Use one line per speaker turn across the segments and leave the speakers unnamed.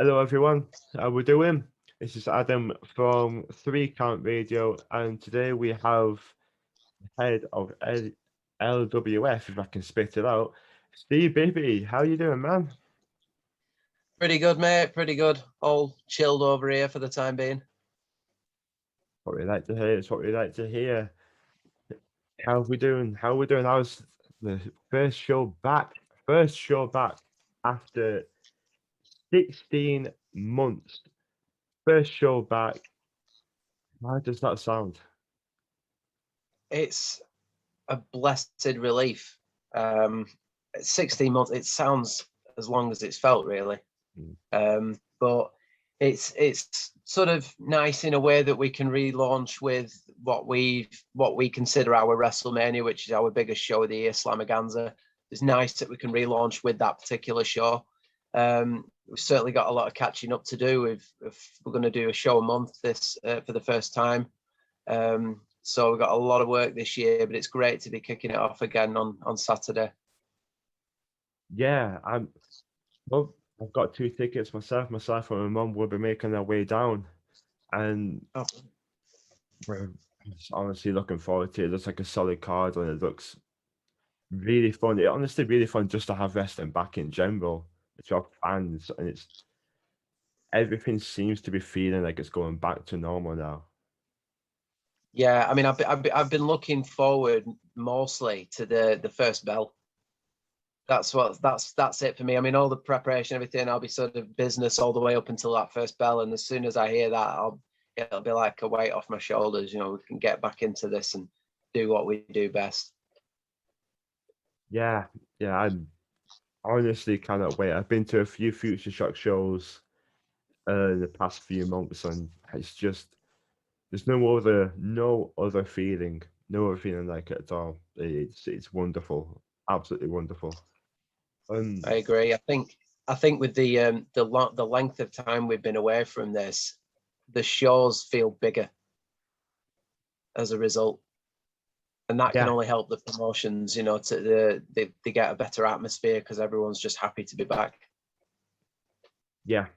Hello everyone, how we doing? This is Adam from 3 Count Radio, and today we have head of LWF, if I can spit it out, Ste Bibby. How you doing, man?
Pretty good, mate. Pretty good. All chilled over here for the time being.
What we like to hear. It's what we like to hear. How we doing? How we doing? How's the first show back? First show back after 16 months. First show back. How does that sound?
It's a blessed relief. 16 months. It sounds as long as it's felt, really. But it's sort of nice in a way that we can relaunch with what we consider our WrestleMania, which is our biggest show of the year, Slamaganza. It's nice that we can relaunch with that particular show. We've certainly got a lot of catching up to do. We're going to do a show a month this for the first time. So we've got a lot of work this year, but it's great to be kicking it off again on Saturday.
Yeah, well, I've got 2 tickets myself. Myself and my mum will be making their way down, and we're just honestly looking forward to it. It looks like a solid card, and it looks really fun. It honestly really fun just to have wrestling back in general. It's our fans, and it's everything seems to be feeling like it's going back to normal now.
Yeah, I mean, I've been looking forward mostly to the first bell. That's it for me. I mean, all the preparation, everything, I'll be sort of business all the way up until that first bell, and as soon as I hear that, it'll be like a weight off my shoulders. You know, we can get back into this and do what we do best.
Yeah, I honestly cannot wait. I've been to a few Future Shock shows in the past few months, and it's just there's no other feeling like it at all. It's wonderful, absolutely wonderful.
I agree. I think with the length of time we've been away from this, the shows feel bigger as a result, and that can only help the promotions. You know, they get a better atmosphere because everyone's just happy to be back.
Yeah,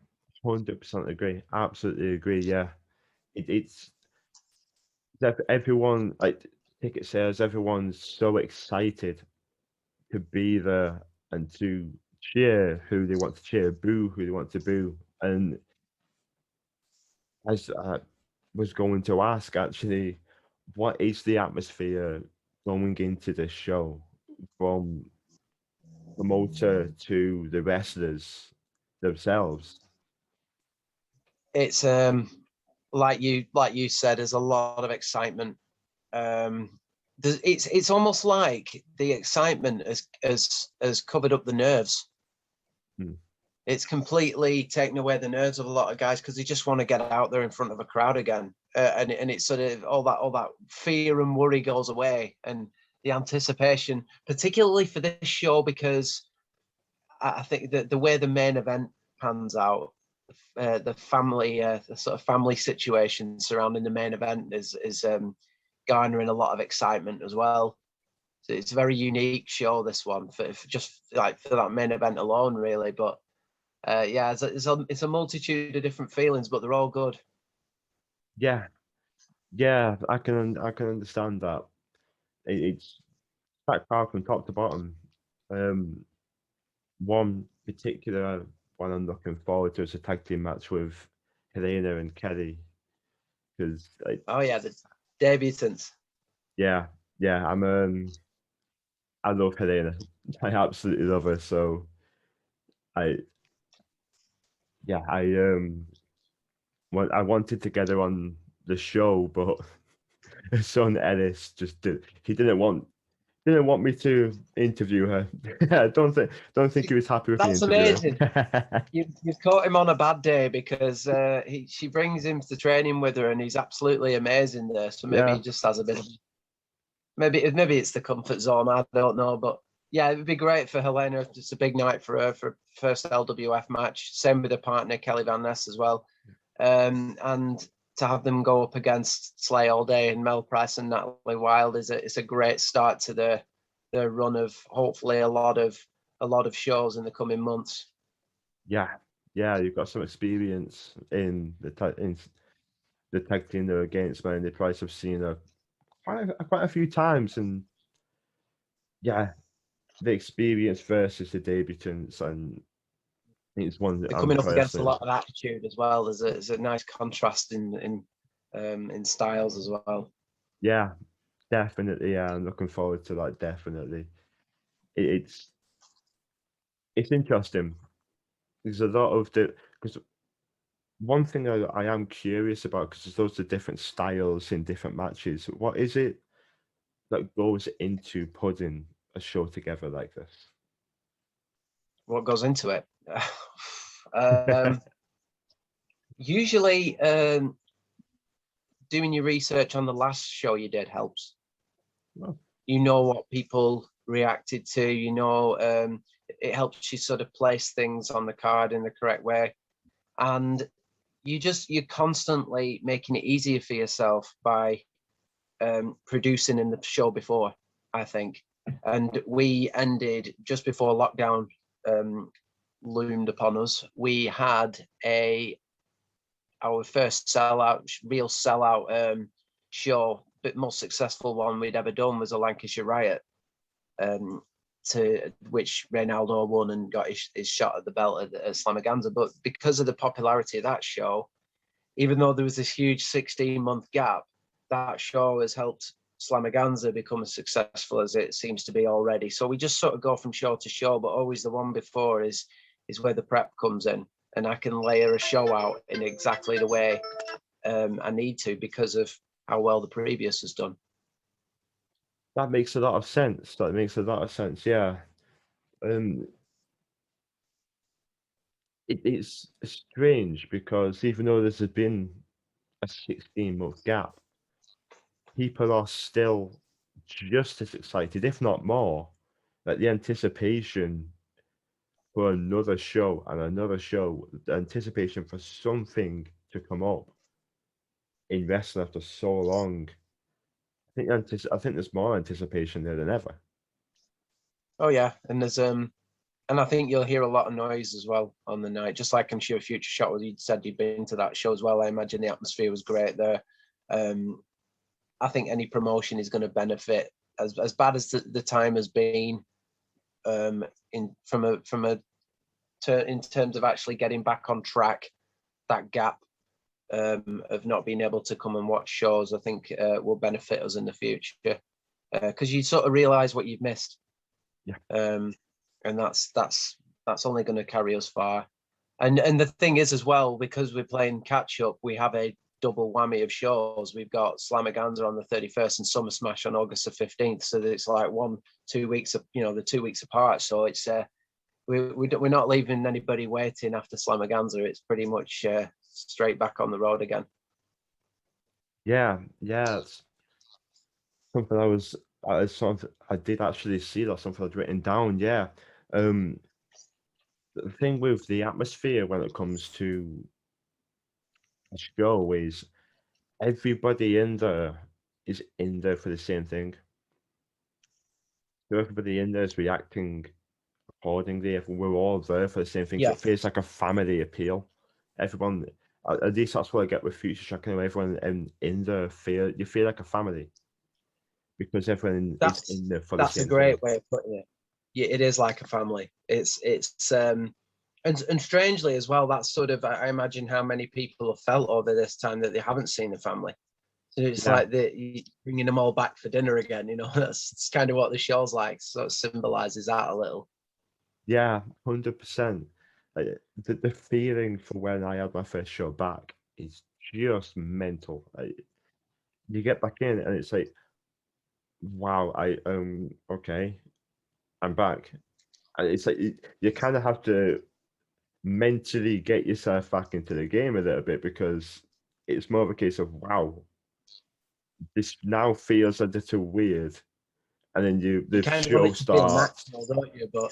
100% agree. Absolutely agree. Yeah, it's everyone like ticket sales. Everyone's so excited to be there and to cheer who they want to cheer, boo who they want to boo. And as I was going to ask, actually, what is the atmosphere going into this show from promoter to the wrestlers themselves?
It's like you said, there's a lot of excitement. It's almost like the excitement has covered up the nerves. It's completely taken away the nerves of a lot of guys because they just want to get out there in front of a crowd again, and it's sort of all that fear and worry goes away, and the anticipation, particularly for this show, because I think that the way the main event pans out, the sort of family situation surrounding the main event is garnering a lot of excitement as well. So it's a very unique show, this one, for just like for that main event alone, really. But yeah, it's a multitude of different feelings, but they're all good.
Yeah, I can understand that. It's that car from top to bottom. One particular one I'm looking forward to is a tag team match with Helena and Kelly, because
oh yeah, the debutants.
Yeah, I love Helena. I absolutely love her. So I I wanted to get her on the show, but her son Ellis just didn't want me to interview her. I don't think he was happy with
That's
the interview.
amazing. You've caught him on a bad day because she brings him to training with her, and he's absolutely amazing there. So maybe he just has a bit of maybe it's the comfort zone. I don't know, but yeah, it would be great for Helena. It's a big night for her for first LWF match. Same with her partner Kelly Van Ness as well, and to have them go up against Slay All Day and Mel Price and Natalie Wilde it's a great start to their run of hopefully a lot of shows in the coming months.
Yeah, Yeah, you've got some experience in the tag team they're against, man. They probably have seen her quite a few times, and yeah, the experience versus the debutants, and I think it's one that
They're
I'm
coming up against a
personally.
lot of attitude as well. There's a nice contrast in styles as well.
Yeah, definitely. Yeah, I'm looking forward to that. Definitely, it's interesting. There's a lot of because one thing I am curious about, because there's loads of different styles in different matches. What is it that goes into putting a show together like this?
What goes into it? Usually, doing your research on the last show you did helps.
Well,
You know what people reacted to. It helps you sort of place things on the card in the correct way, and you're constantly making it easier for yourself by producing in the show before, I think. And we ended just before lockdown loomed upon us. We had our first real sellout show, but most successful one we'd ever done was a Lancashire Riot, to which Reynaldo won and got his shot at the belt at Slamaganza. But because of the popularity of that show, even though there was this huge 16-month gap, that show has helped Slamaganza become as successful as it seems to be already. So we just sort of go from show to show, but always the one before is where the prep comes in, and I can layer a show out in exactly the way I need to because of how well the previous has done.
that makes a lot of sense. That makes a lot of sense. Yeah. It's strange because even though there's been a 16-month gap, people are still just as excited, if not more, at the anticipation for another show and another show, the anticipation for something to come up in wrestling after so long. I think there's more anticipation there than ever.
Oh yeah, and I think you'll hear a lot of noise as well on the night. Just like I'm sure Future Shot was, you said you'd been to that show as well. I imagine the atmosphere was great there. I think any promotion is going to benefit as bad as the time has been. In terms of actually getting back on track, that gap of not being able to come and watch shows, I think will benefit us in the future because you sort of realize what you've missed.
Yeah.
And that's only going to carry us far. And the thing is as well, because we're playing catch up, we have a double whammy of shows. We've got Slamaganza on the 31st and SummerSmash on August the 15th. So it's like 2 weeks of, the 2 weeks apart. So it's we're not leaving anybody waiting after Slamaganza. It's pretty much straight back on the road again.
Yeah, it's something I did actually see that, something I'd written down. Yeah. The thing with the atmosphere when it comes to a show is everybody in there is in there for the same thing. So everybody in there is reacting accordingly. We're all there for the same thing. So
Yeah.
it feels like a family appeal. Everyone, at least that's what I get with Future Shock. Everyone in there you feel like a family because everyone is in there for the same thing.
That's a great way of putting it. Yeah, it is like a family. It's and strangely as well, that's sort of, I imagine how many people have felt over this time that they haven't seen the family. So it's like bringing them all back for dinner again. That's kind of what the show's like. So it symbolizes that a little.
Yeah, 100%. The feeling for when I had my first show back is just mental. You get back in and it's like, wow, okay, I'm back. And it's like you kind of have to mentally get yourself back into the game a little bit because it's more of a case of, wow, this now feels a little weird. And then the
kind
show
of
starts.
Natural, don't you? But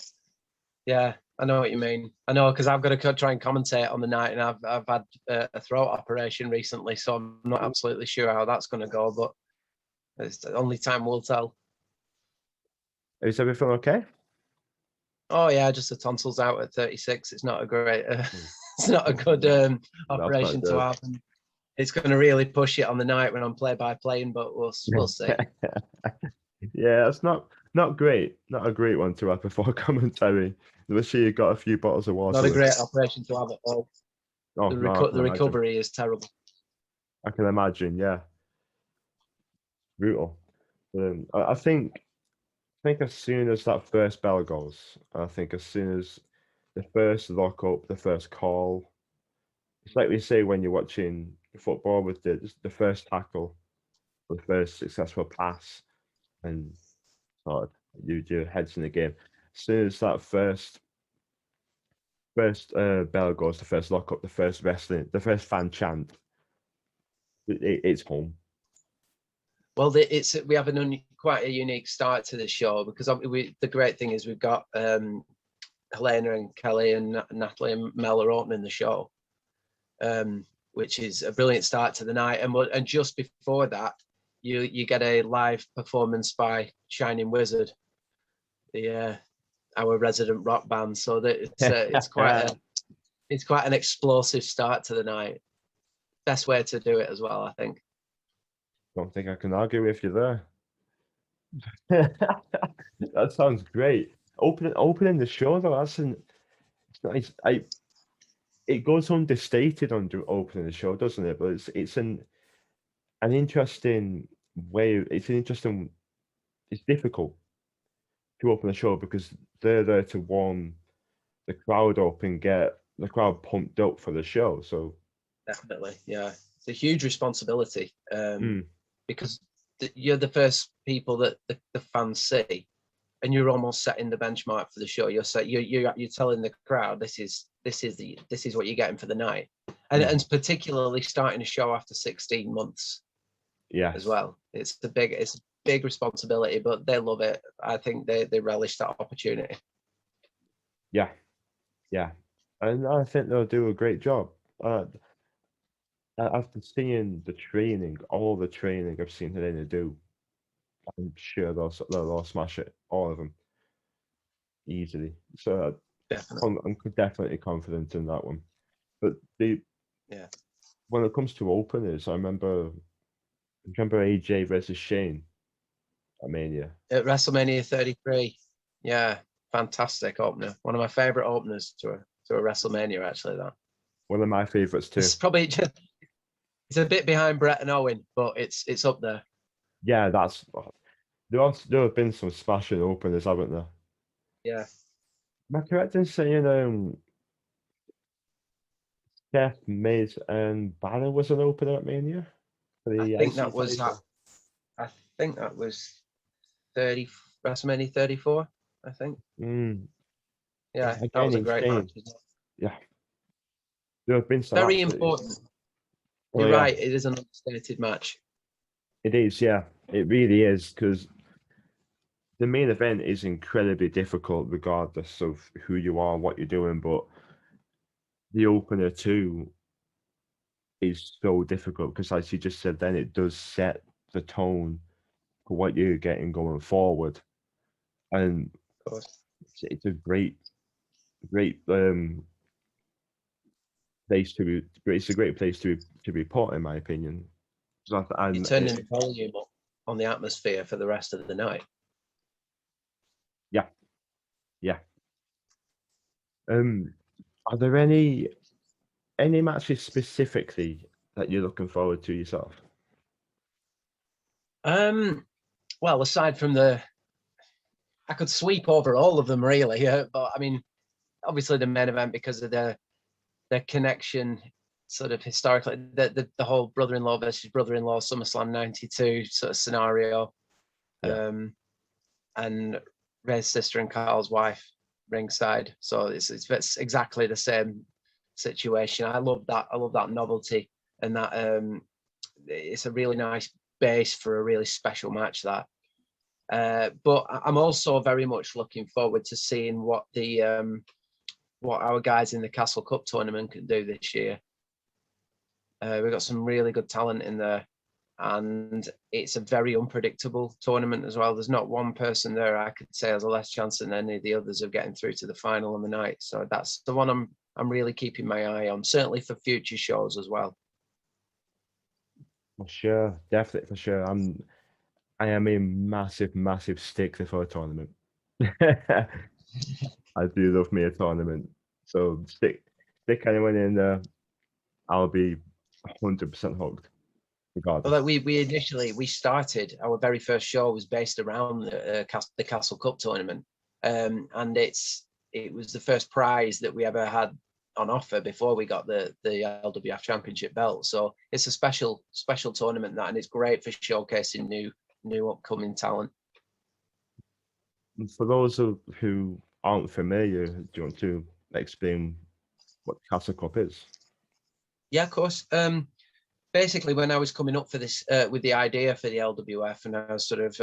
yeah, I know what you mean. I know because I've got to try and commentate on the night, and I've had a throat operation recently, so I'm not absolutely sure how that's going to go. But it's only time will tell.
Is everything okay?
Oh yeah, just the tonsils out at 36. It's not a great not a good operation to have. And it's going to really push it on the night when I'm play-by-playing, but we'll see.
Yeah, it's not great. Not a great one to have before commentary. Let's see, you got a few bottles of water.
Not a great operation to have at all.
Oh,
The recovery is terrible.
I can imagine, yeah. Brutal. I think as soon as that first bell goes, I think as soon as the first lock up, the first call, it's like we say when you're watching football with the first tackle, the first successful pass, and sort of your head's in the game. As soon as that first bell goes, the first lock up, the first the first fan chant, it's home.
Well, we have quite a unique start to the show because the great thing is we've got Helena and Kelly and Natalie and Mel are opening the show, which is a brilliant start to the night. And just before that, you get a live performance by Shining Wizard, our resident rock band. So that it's quite an explosive start to the night. Best way to do it as well, I think.
Don't think I can argue with you there. That sounds great. Opening the show though, it's nice. It goes understated on opening the show, doesn't it? But it's an interesting way. It's difficult to open the show because they're there to warm the crowd up and get the crowd pumped up for the show. So
definitely, yeah, it's a huge responsibility because you're the first people that the fans see, and you're almost setting the benchmark for the show. You're telling the crowd this is what you're getting for the night, and particularly starting a show after 16 months.
Yeah,
as well. It's a big responsibility, but they love it. I think they relish that opportunity.
Yeah, and I think they'll do a great job. After seeing all the training I've seen Helena do, I'm sure they'll all smash it, all of them, easily. So I'm definitely confident in that one. But when it comes to openers, I remember AJ versus Shane at Mania.
At WrestleMania 33. Yeah, fantastic opener. One of my favorite openers to a WrestleMania, actually. That
one of my favorites too.
It's probably it's a bit behind Brett and Owen, but it's up there.
Yeah, there have been some smashing openers, haven't there?
Yeah.
Am I correct in saying Steph, Miz, and Balor was an opener at Mania?
I think that was WrestleMania 34. I think. Yeah, that was a great match.
Yeah. There have been some
very important. You're right. It is an understated match.
It is, yeah. It really is, because the main event is incredibly difficult regardless of who you are, what you're doing, but the opener too is so difficult because, as you just said, then it does set the tone for what you're getting going forward, and it's a great place to be. It's a great place to be put, in my opinion.
You're turning the volume up on the atmosphere for the rest of the night.
Yeah. Are there any matches specifically that you're looking forward to yourself?
Well, aside from I could sweep over all of them really, but I mean, obviously the main event because of their connection, sort of historically, the whole brother-in-law versus brother-in-law SummerSlam '92 sort of scenario, and Ray's sister and Carl's wife ringside. So it's exactly the same situation. I love that novelty, and that it's a really nice base for a really special match. That. But I'm also very much looking forward to seeing what our guys in the Castle Cup tournament can do this year. We've got some really good talent in there, and it's a very unpredictable tournament as well. There's not one person there I could say has a less chance than any of the others of getting through to the final on the night. So that's the one I'm I'm really keeping my eye on, certainly for future shows as well.
For sure, definitely for sure. I am a massive stickler for a tournament. I do love me a tournament. So stick anyone in there, I'll be 100% hooked, regardless.
Although we started, our very first show was based around the Castle Cup tournament, and it was the first prize that we ever had on offer before we got the LWF Championship belt. So it's a special tournament, that, and it's great for showcasing new upcoming talent.
And for those who aren't familiar, do you want to explain what the Castle Cup is?
Yeah, of course. Basically, when I was coming up for this with the idea for the LWF, and I was sort of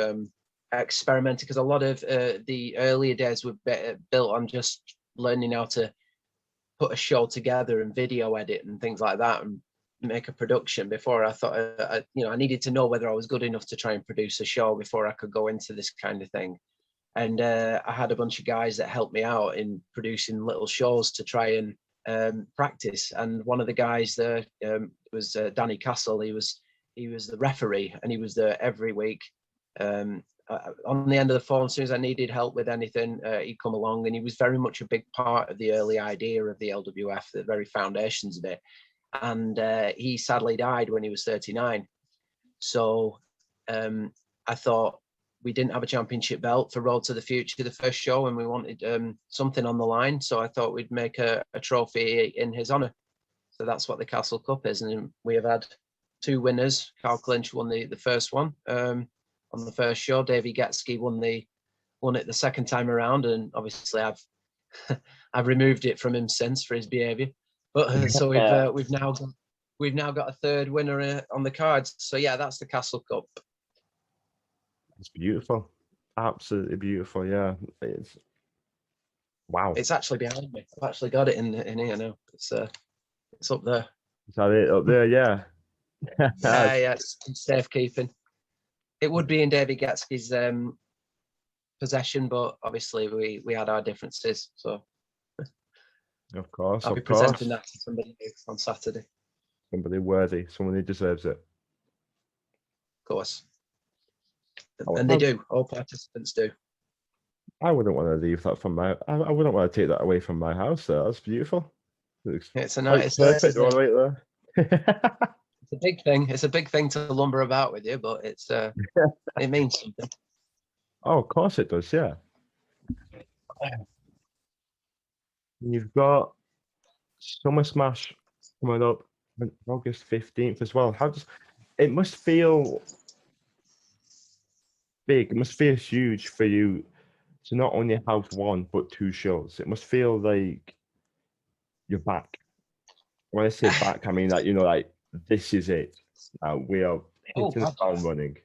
experimenting, because a lot of the earlier days were built on just learning how to put a show together and video edit and things like that, and make a production. Before, I thought I needed to know whether I was good enough to try and produce a show before I could go into this kind of thing. And I had a bunch of guys that helped me out in producing little shows to try and practice. And one of the guys there was Danny Castle. He was the referee, and he was there every week. On the end of the phone, as soon as I needed help with anything, he'd come along, and he was very much a big part of the early idea of the LWF, the very foundations of it. And he sadly died when he was 39. So I thought, we didn't have a championship belt for Road to the Future, the first show, and we wanted something on the line. So I thought we'd make a trophy in his honor. So that's what the Castle Cup is. And we have had 2 winners. Carl Clinch won the first one on the first show. Davey Getsky won it the second time around. And obviously I've removed it from him since for his behavior. But so we've now got a 3rd winner on the cards. So yeah, that's the Castle Cup.
It's beautiful, absolutely beautiful. Yeah, it's wow.
It's actually behind me. I've actually got it in here now. It's up there.
Is that it up there? Yeah.
Yeah, it's safekeeping. It would be in Davey Getsky's possession, but obviously we had our differences. So
of course,
I'll be presenting that to somebody on Saturday.
Somebody worthy, someone who deserves it.
Of course. And they do. All participants do.
I wouldn't want to leave that from my. I wouldn't want to take that away from my house. Though. That's beautiful.
It's a nice,
perfect one right there.
It's a big thing. It's a big thing to lumber about with you, but it's it means something.
Oh, of course it does. Yeah. You've got SummerSmash coming up on August 15th as well. It must feel big? It must feel huge for you to not only have 1 but 2 shows. It must feel like you're back. When I say back, I mean like this is it. We are hitting the ground running.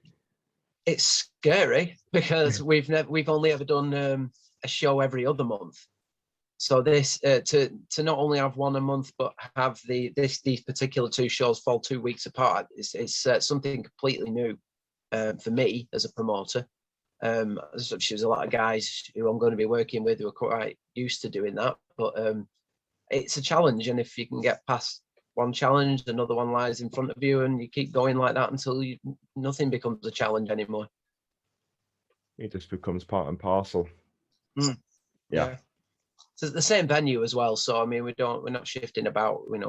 It's scary because we've only ever done a show every other month. So this to not only have 1 a month but have these particular 2 shows fall 2 weeks apart is something completely new for me as a promoter. There's a lot of guys who I'm going to be working with who are quite used to doing that, but it's a challenge. And if you can get past one challenge, another one lies in front of you, and you keep going like that until nothing becomes a challenge anymore.
It just becomes part and parcel.
Yeah. So it's the same venue as well. So I mean, we're not shifting about. We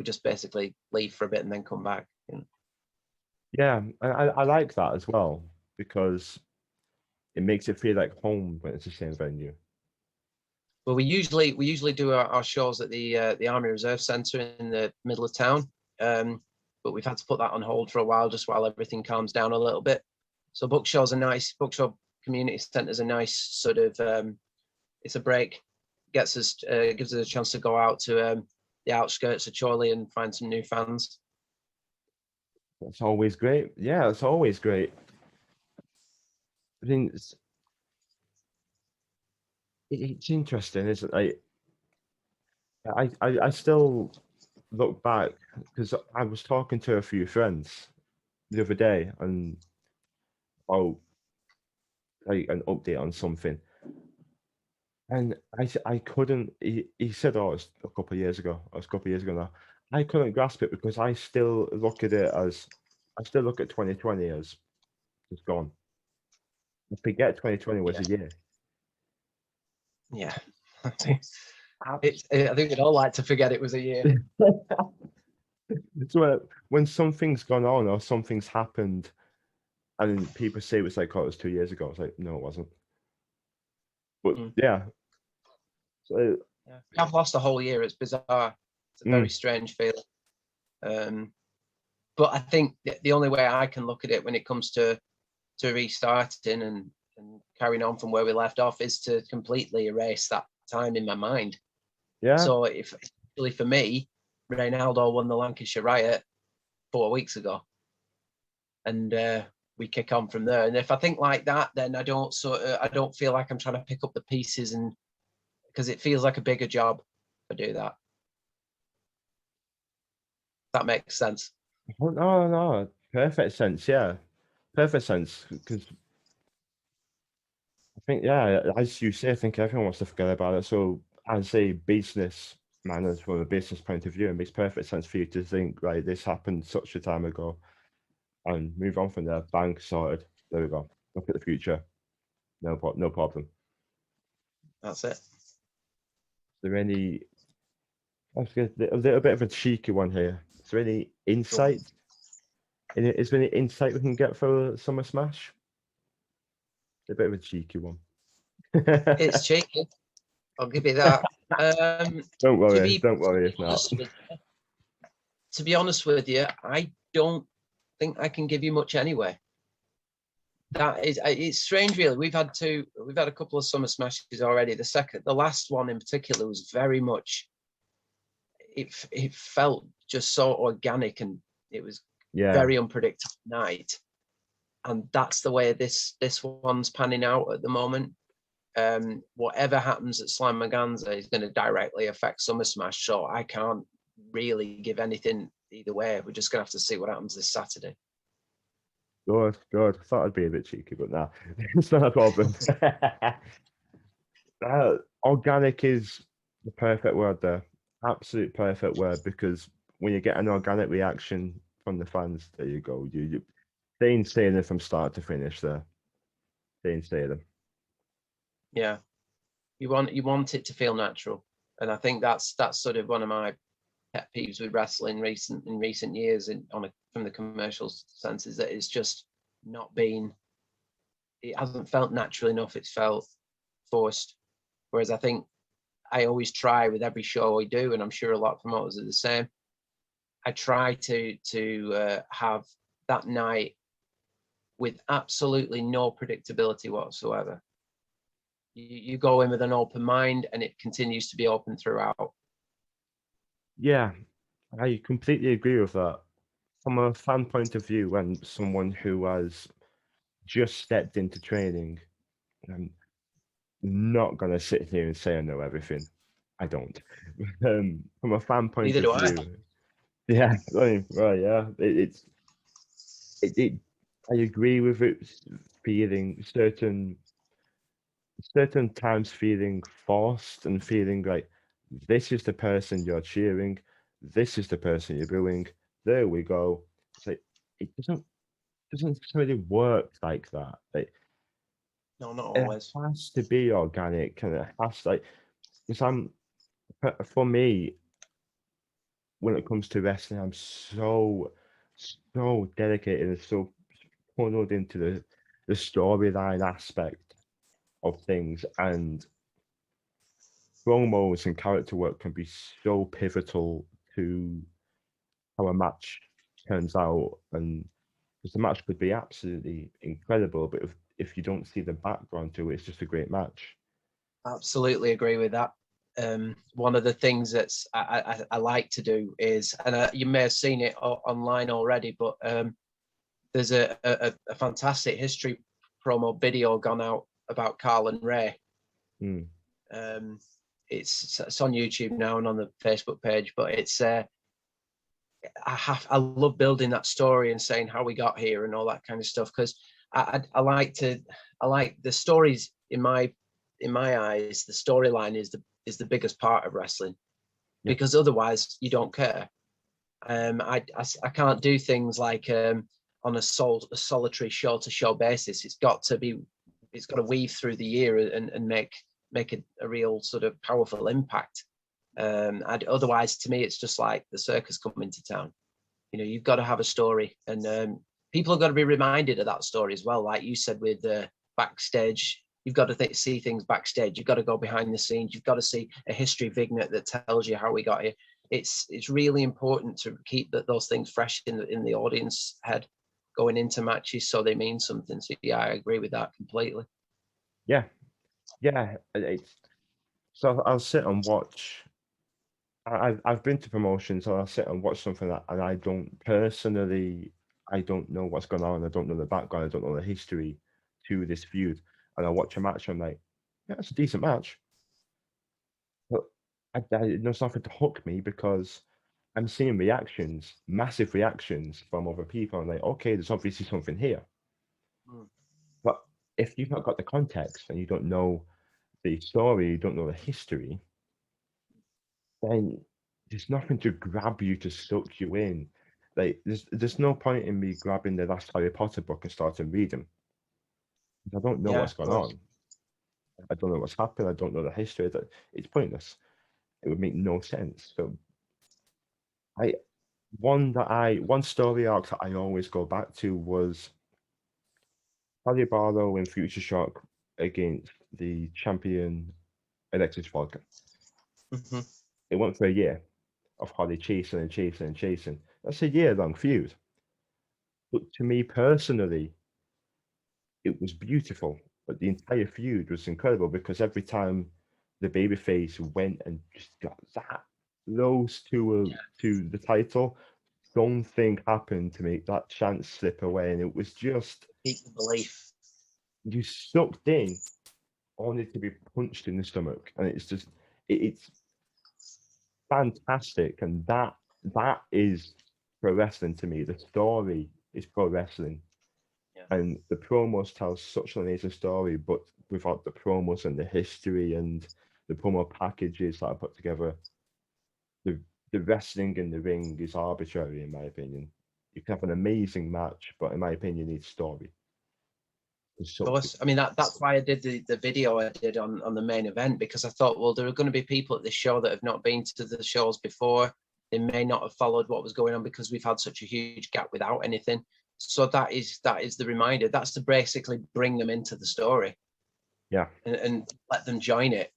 just basically leave for a bit and then come back.
Yeah, I like that as well, because it makes it feel like home when it's the same venue.
Well, we usually do our shows at the Army Reserve Centre in the middle of town, but we've had to put that on hold for a while, just while everything calms down a little bit. So Bookshaw Community Centre is a nice sort of it's a break, gives us a chance to go out to the outskirts of Chorley and find some new fans.
That's always great. Yeah, it's always great. I think it's interesting, isn't it? I still look back, because I was talking to a few friends the other day and like an update on something, And I couldn't. He said, "Oh, it's a couple of years ago. It was a couple of years ago now." I couldn't grasp it because I still look at it as I still look at 2020 as just gone. I forget 2020 was
Yeah,
a year.
yeah. I think we'd all like to forget it was a year.
So when something's gone on or something's happened, and people say it was like, "Oh, it was 2 years ago," it's like, no, it wasn't. But
Mm.
yeah, so
Yeah. I've lost a whole year. It's bizarre. It's a very strange feeling. But I think the only way I can look at it when it comes to restarting and carrying on from where we left off is to completely erase that time in my mind.
yeah,
So if really for me, Reynaldo won the Lancashire Riot 4 weeks ago, and we kick on from there. And if I think like that, then I don't feel like I'm trying to pick up the pieces, and because it feels like a bigger job to do that. That makes sense.
oh, no, perfect sense, yeah, perfect sense. Because I think, yeah, as you say, I think everyone wants to forget about it. So as a business man, as from a business point of view, it makes perfect sense for you to think, right, this happened such a time ago, and move on from there. Bang, sorted. There we go. Look at the future. No problem.
That's it.
Is there any? Let's get a little bit of a cheeky one here. Is there any insight? Is there any insight we can get for Summer Smash? A bit of a cheeky one.
It's cheeky. I'll give you that.
Don't worry.
To
Don't worry if not.
be honest with you, I don't think I can give you much anyway. That is, it's strange, really. We've had a couple of Summer Smashes already. The last one in particular was very much. It felt just so organic, and it was very unpredictable night. And that's the way this one's panning out at the moment. Whatever happens at Slamaganza is going to directly affect Summer Smash, so I can't really give anything either way. We're just going to have to see what happens this Saturday.
Good. I thought I'd be a bit cheeky, but nah, it's not a problem. Organic is the perfect word there. Absolute perfect word, because when you get an organic reaction from the fans, there you go. They insane it from start to finish there. They insane them.
Yeah, you want it to feel natural, and I think that's sort of one of my pet peeves with wrestling in recent years, from the commercial sense, is that it's just not been. It hasn't felt natural enough. It's felt forced. Whereas I think I always try with every show I do, and I'm sure a lot of promoters are the same. I try to have that night with absolutely no predictability whatsoever. You go in with an open mind, and it continues to be open throughout.
Yeah, I completely agree with that. From a fan point of view, when someone who has just stepped into training, I'm not gonna sit here and say I know everything. I don't. From a fan point
Neither
of
do I.
view, yeah, right, yeah, it. I agree with it feeling certain times feeling forced and feeling like this is the person you're cheering, this is the person you're booing. There we go. It's like it doesn't really work like that.
No, not
It
always.
has to be organic, and it has to, like, because for me, when it comes to wrestling, I'm so dedicated and so funneled into the storyline aspect of things, and promos and character work can be so pivotal to how a match turns out. And because the match could be absolutely incredible, but if you don't see the background to it, it's just a great match.
Absolutely agree with that. One of the things that's I like to do is, and you may have seen it online already, but there's a fantastic history promo video gone out about Carl and Ray.
Mm.
It's on YouTube now and on the Facebook page, but it's I love building that story and saying how we got here and all that kind of stuff, because I like the stories in my in my eyes, the storyline is the biggest part of wrestling, because otherwise you don't care. I can't do things like on a solitary show-to-show basis. It's got to weave through the year and make a real sort of powerful impact. Otherwise, to me, it's just like the circus coming to town. You know, you've got to have a story, and people have got to be reminded of that story as well. Like you said with backstage, you've got to see things backstage. You've got to go behind the scenes. You've got to see a history vignette that tells you how we got here. It's really important to keep those things fresh in the audience head going into matches, so they mean something. So yeah, I agree with that completely.
Yeah. So I'll sit and watch. I've been to promotions, so I'll sit and watch something that, and I don't know what's going on. I don't know the background. I don't know the history to this feud. And I watch a match, and I'm like, yeah, it's a decent match. But there's nothing to hook me because I'm seeing reactions, massive reactions from other people. I'm like, okay, there's obviously something here. But if you've not got the context and you don't know the story, you don't know the history, then there's nothing to grab you to suck you in. Like there's no point in me grabbing the last Harry Potter book and starting reading. I don't know what's going on. I don't know what's happened. I don't know the history. It's pointless. It would make no sense. So one story arc that I always go back to was Harry Barlow in Future Shock against the champion Alexis Falcon. It went for a year of Harley chasing and chasing and chasing. That's a year-long feud. But to me personally, it was beautiful. But the entire feud was incredible because every time the babyface went and just got that close to the title, something happened to make that chance slip away, and it was just
belief.
You sucked in, only to be punched in the stomach, and it's fantastic, and that is pro wrestling to me. The story is pro wrestling, and the promos tell such an amazing story, but without the promos and the history and the promo packages that I put together, the wrestling in the ring is arbitrary, in my opinion. You can have an amazing match, but in my opinion, you need story.
Of course. I mean, that's why I did the video I did on the main event, because I thought, well, there are going to be people at this show that have not been to the shows before. They may not have followed what was going on because we've had such a huge gap without anything. So that is the reminder. That's to basically bring them into the story.
Yeah.
And let them join it.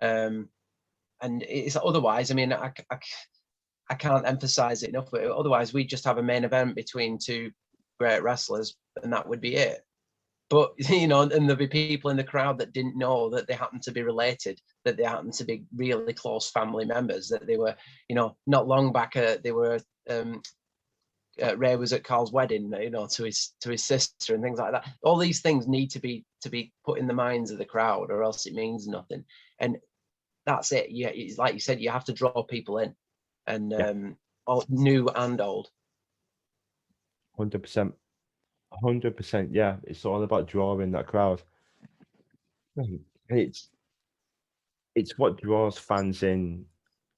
And it's otherwise, I mean, I can't emphasize it enough, but otherwise we just have a main event between two great wrestlers and that would be it. But, you know, and there'll be people in the crowd that didn't know that they happened to be related, that they happened to be really close family members, that they were, you know, not long back, they were, Ray was at Carl's wedding, you know, to his sister and things like that. All these things need to be put in the minds of the crowd, or else it means nothing. And that's it. Yeah, like you said, you have to draw people in, and new and old.
100%. 100%, yeah. It's all about drawing that crowd. It's what draws fans in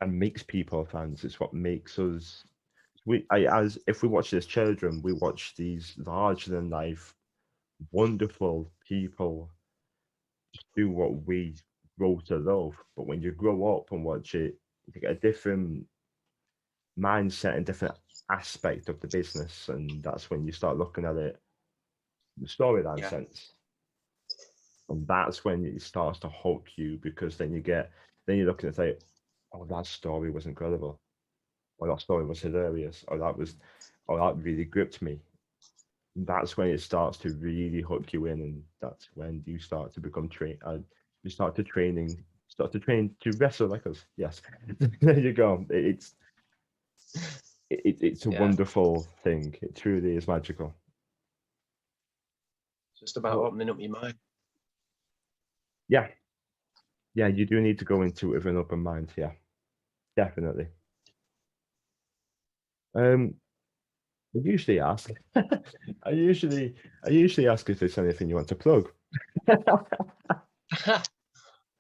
and makes people fans. It's what makes us. If we watch as children, we watch these larger than life, wonderful people do what we grow to love. But when you grow up and watch it, you get a different mindset and different aspect of the business, and that's when you start looking at it the storyline sense, and that's when it starts to hook you, because then you're looking at say, oh, that story was incredible, or that story was hilarious, or that really gripped me. And that's when it starts to really hook you in, and that's when you start to become you start to train to wrestle like us. Yes. There you go. It's a wonderful thing. It truly is magical.
Just about opening up your mind.
Yeah, you do need to go into it with an open mind. Yeah, definitely. I usually ask. I usually ask if there's anything you want to plug.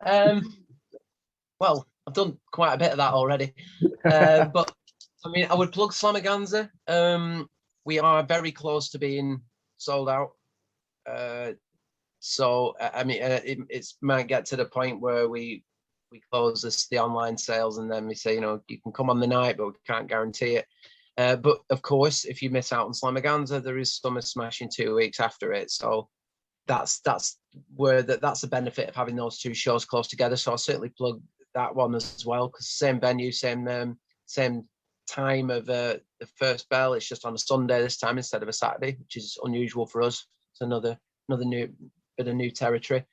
Well, I've done quite a bit of that already. But I mean, I would plug Slamaganza. We are very close to being sold out. So I mean, it might get to the point where we close the online sales, and then we say, you know, you can come on the night, but we can't guarantee it. But of course, if you miss out on Slamaganza, there is SummerSmash in 2 weeks after it. So that's where that's the benefit of having those two shows close together. So I'll certainly plug that one as well, because same venue, same time of the first bell. It's just on a Sunday this time instead of a Saturday, which is unusual for us. It's another new bit of new territory.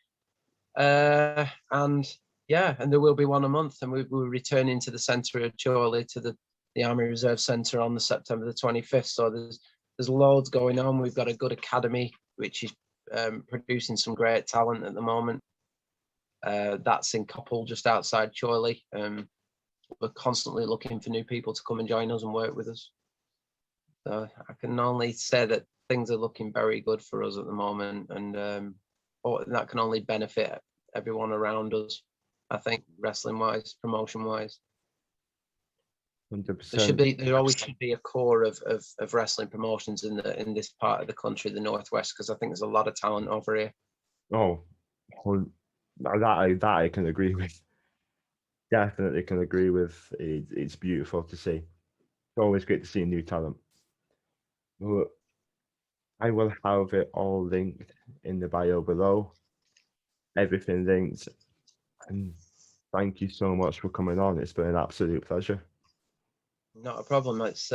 And yeah, and there will be one a month, and we're returning to the centre of Chorley, to the Army Reserve Centre on the September the 25th. So there's loads going on. We've got a good academy which is producing some great talent at the moment. That's in Coppell, just outside Chorley. We're constantly looking for new people to come and join us and work with us. So I can only say that things are looking very good for us at the moment, and that can only benefit everyone around us, I think, wrestling wise, promotion wise.
100%.
There always should be a core of wrestling promotions in this part of the country, the Northwest, because I think there's a lot of talent over here.
Oh, that I can agree with. Definitely can agree with. It's beautiful to see. It's always great to see new talent. But I will have it all linked in the bio below. Everything linked. And thank you so much for coming on. It's been an absolute pleasure.
Not a problem. It's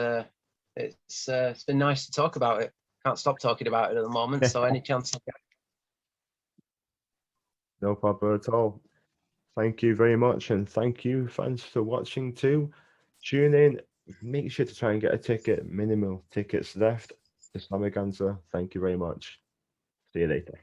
been nice to talk about it. Can't stop talking about it at the moment. So any chance I get.
No problem at all. Thank you very much, and thank you, fans, for watching too. Tune in. Make sure to try and get a ticket. Minimal tickets left. To Slamaganza. Thank you very much. See you later.